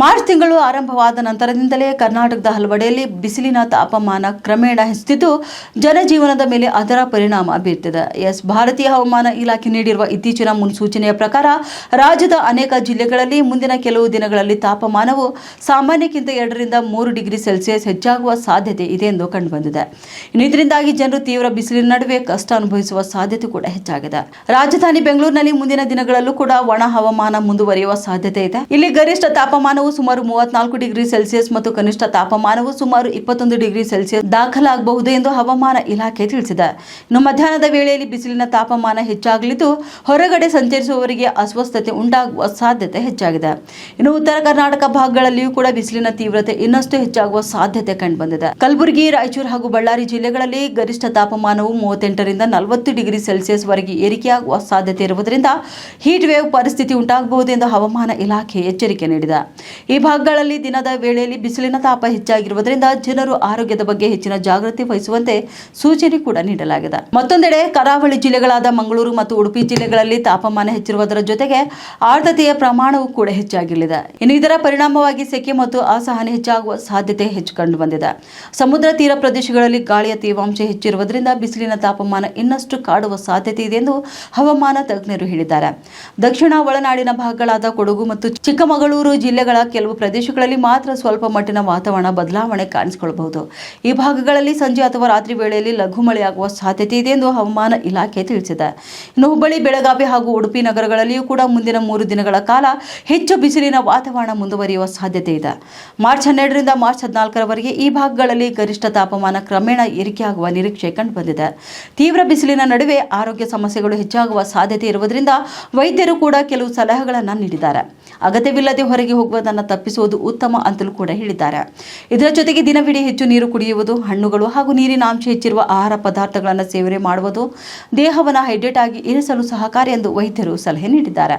March ತಿಂಗಳು ಆರಂಭವಾದ ನಂತರದಿಂದಲೇ ಕರ್ನಾಟಕದ ಹಲವೆಡೆಯಲ್ಲಿ ಬಿಸಿಲಿನ ತಾಪಮಾನ ಕ್ರಮೇಣ ಹೆಚ್ಚುತ್ತಿದ್ದು ಜನಜೀವನದ ಮೇಲೆ ಅದರ ಪರಿಣಾಮ ಬೀರುತ್ತಿದೆ. ಭಾರತೀಯ ಹವಾಮಾನ ಇಲಾಖೆ ನೀಡಿರುವ ಇತ್ತೀಚಿನ ಮುನ್ಸೂಚನೆಯ ಪ್ರಕಾರ ರಾಜ್ಯದ ಅನೇಕ ಜಿಲ್ಲೆಗಳಲ್ಲಿ ಮುಂದಿನ ಕೆಲವು ದಿನಗಳಲ್ಲಿ ತಾಪಮಾನವು ಸಾಮಾನ್ಯಕ್ಕಿಂತ 2 ರಿಂದ 3 ಡಿಗ್ರಿ ಸೆಲ್ಸಿಯಸ್ ಹೆಚ್ಚಾಗುವ ಸಾಧ್ಯತೆ ಇದೆ ಎಂದು ಕಂಡುಬಂದಿದೆ. ಇದರಿಂದಾಗಿ ಜನರು ತೀವ್ರ ಬಿಸಿಲಿನ ನಡುವೆ ಕಷ್ಟ ಅನುಭವಿಸುವ ಸಾಧ್ಯತೆ ಕೂಡ ಹೆಚ್ಚಾಗಿದೆ. ರಾಜಧಾನಿ ಬೆಂಗಳೂರಿನಲ್ಲಿ ಮುಂದಿನ ದಿನಗಳಲ್ಲೂ ಕೂಡ ಒಣ ಹವಾಮಾನ ಮುಂದುವರಿಯುವ ಸಾಧ್ಯತೆ ಇದೆ. ಇಲ್ಲಿ ಗರಿಷ್ಠ ತಾಪಮಾನವು ಸುಮಾರು 34 ಡಿಗ್ರಿ ಸೆಲ್ಸಿಯಸ್ ಮತ್ತು ಕನಿಷ್ಠ ತಾಪಮಾನವು ಸುಮಾರು 21 ಡಿಗ್ರಿ ಸೆಲ್ಸಿಯಸ್ ದಾಖಲಾಗಬಹುದು ಎಂದು ಹವಾಮಾನ ಇಲಾಖೆ ತಿಳಿಸಿದೆ. ಇನ್ನು ಮಧ್ಯಾಹ್ನದ ವೇಳೆಯಲ್ಲಿ ಬಿಸಿಲಿನ ತಾಪಮಾನ ಹೆಚ್ಚಾಗಲಿದ್ದು ಹೊರಗಡೆ ಸಂಚರಿಸುವವರಿಗೆ ಅಸ್ವಸ್ಥತೆ ಉಂಟಾಗುವ ಸಾಧ್ಯತೆ ಹೆಚ್ಚಾಗಿದೆ. ಇನ್ನು ಉತ್ತರ ಕರ್ನಾಟಕ ಭಾಗಗಳಲ್ಲಿಯೂ ಕೂಡ ಬಿಸಿಲಿನ ತೀವ್ರತೆ ಇನ್ನಷ್ಟು ಹೆಚ್ಚಾಗುವ ಸಾಧ್ಯತೆ ಕಂಡುಬಂದಿದೆ. ಕಲಬುರಗಿ, ರಾಯಚೂರು ಹಾಗೂ ಬಳ್ಳಾರಿ ಜಿಲ್ಲೆಗಳಲ್ಲಿ ಗರಿಷ್ಠ ತಾಪಮಾನವು 38 ರಿಂದ 40 ಡಿಗ್ರಿ ಸೆಲ್ಸಿಯಸ್ ವರೆಗೆ ಏರಿಕೆಯಾಗುವ ಸಾಧ್ಯತೆ ಇರುವುದರಿಂದ ಹೀಟ್ ವೇವ್ ಪರಿಸ್ಥಿತಿ ಉಂಟಾಗಬಹುದು ಎಂದು ಹವಾಮಾನ ಇಲಾಖೆ ಎಚ್ಚರಿಕೆ ನೀಡಿದೆ. ಈ ಭಾಗಗಳಲ್ಲಿ ದಿನದ ವೇಳೆಯಲ್ಲಿ ಬಿಸಿಲಿನ ತಾಪ ಹೆಚ್ಚಾಗಿರುವುದರಿಂದ ಜನರು ಆರೋಗ್ಯದ ಬಗ್ಗೆ ಹೆಚ್ಚಿನ ಜಾಗೃತಿ ವಹಿಸುವಂತೆ ಸೂಚನೆ ಕೂಡ ನೀಡಲಾಗಿದೆ. ಮತ್ತೊಂದೆಡೆ ಕರಾವಳಿ ಜಿಲ್ಲೆಗಳಾದ ಮಂಗಳೂರು ಮತ್ತು ಉಡುಪಿ ಜಿಲ್ಲೆಗಳಲ್ಲಿ ತಾಪಮಾನ ಹೆಚ್ಚಿರುವುದರ ಜೊತೆಗೆ ಆರ್ದ್ರತೆಯ ಪ್ರಮಾಣವೂ ಕೂಡ ಹೆಚ್ಚಾಗಿರಲಿದೆ. ಇನ್ನು ಇದರ ಪರಿಣಾಮವಾಗಿ ಸೆಕೆ ಮತ್ತು ಅಸಹನೆ ಹೆಚ್ಚಾಗುವ ಸಾಧ್ಯತೆ ಹೆಚ್ಚು ಕಂಡು ಬಂದಿದೆ. ಸಮುದ್ರ ತೀರ ಪ್ರದೇಶಗಳಲ್ಲಿ ಗಾಳಿಯ ತೇವಾಂಶ ಹೆಚ್ಚಿರುವುದರಿಂದ ಬಿಸಿಲಿನ ತಾಪಮಾನ ಇನ್ನಷ್ಟು ಕಾಡುವ ಸಾಧ್ಯತೆ ಇದೆ ಎಂದು ಹವಾಮಾನ ತಜ್ಞರು ಹೇಳಿದ್ದಾರೆ. ದಕ್ಷಿಣ ಒಳನಾಡಿನ ಭಾಗಗಳಾದ ಕೊಡಗು ಮತ್ತು ಚಿಕ್ಕಮಗಳೂರು ಜಿಲ್ಲೆಗಳ ಕೆಲವು ಪ್ರದೇಶಗಳಲ್ಲಿ ಮಾತ್ರ ಸ್ವಲ್ಪ ಮಟ್ಟಿನ ವಾತಾವರಣ ಬದಲಾವಣೆ ಕಾಣಿಸಿಕೊಳ್ಳಬಹುದು. ಈ ಭಾಗಗಳಲ್ಲಿ ಸಂಜೆ ಅಥವಾ ರಾತ್ರಿ ವೇಳೆಯಲ್ಲಿ ಲಘು ಮಳೆಯಾಗುವ ಸಾಧ್ಯತೆ ಇದೆ ಎಂದು ಹವಾಮಾನ ಇಲಾಖೆ ತಿಳಿಸಿದೆ. ಇನ್ನು ಹುಬ್ಬಳ್ಳಿ, ಬೆಳಗಾವಿ ಹಾಗೂ ಉಡುಪಿ ನಗರಗಳಲ್ಲಿಯೂ ಕೂಡ ಮುಂದಿನ 3 ದಿನಗಳ ಕಾಲ ಹೆಚ್ಚು ಬಿಸಿಲಿನ ವಾತಾವರಣ ಮುಂದುವರಿಯುವ ಸಾಧ್ಯತೆ ಇದೆ. ಮಾರ್ಚ್ 12 ರಿಂದ ಮಾರ್ಚ್ 14ರವರೆಗೆ ಈ ಭಾಗಗಳಲ್ಲಿ ಗರಿಷ್ಠ ತಾಪಮಾನ ಕ್ರಮೇಣ ಏರಿಕೆಯಾಗುವ ನಿರೀಕ್ಷೆ ಕಂಡುಬಂದಿದೆ. ತೀವ್ರ ಬಿಸಿಲಿನ ನಡುವೆ ಆರೋಗ್ಯ ಸಮಸ್ಯೆಗಳು ಹೆಚ್ಚಾಗುವ ಸಾಧ್ಯತೆ ಇರುವುದರಿಂದ ವೈದ್ಯರು ಕೂಡ ಕೆಲವು ಸಲಹೆಗಳನ್ನು ನೀಡಿದ್ದಾರೆ. ಅಗತ್ಯವಿಲ್ಲದೆ ಹೊರಗೆ ಹೋಗುವುದನ್ನು ತಪ್ಪಿಸುವುದು ಉತ್ತಮ ಅಂತಲೂ ಕೂಡ ಹೇಳಿದ್ದಾರೆ. ಇದರ ಜೊತೆಗೆ ದಿನವಿಡೀ ಹೆಚ್ಚು ನೀರು ಕುಡಿಯುವುದು, ಹಣ್ಣುಗಳು ಹಾಗೂ ನೀರಿನ ಅಂಶ ಹೆಚ್ಚಿರುವ ಆಹಾರ ಪದಾರ್ಥಗಳನ್ನು ಸೇವನೆ ಮಾಡುವುದು ದೇಹವನ್ನು ಹೈಡ್ರೇಟ್ ಆಗಿ ಇರಿಸಲು ಸಹಕಾರಿ ಎಂದು ವೈದ್ಯರು ಸಲಹೆ ನೀಡಿದ್ದಾರೆ.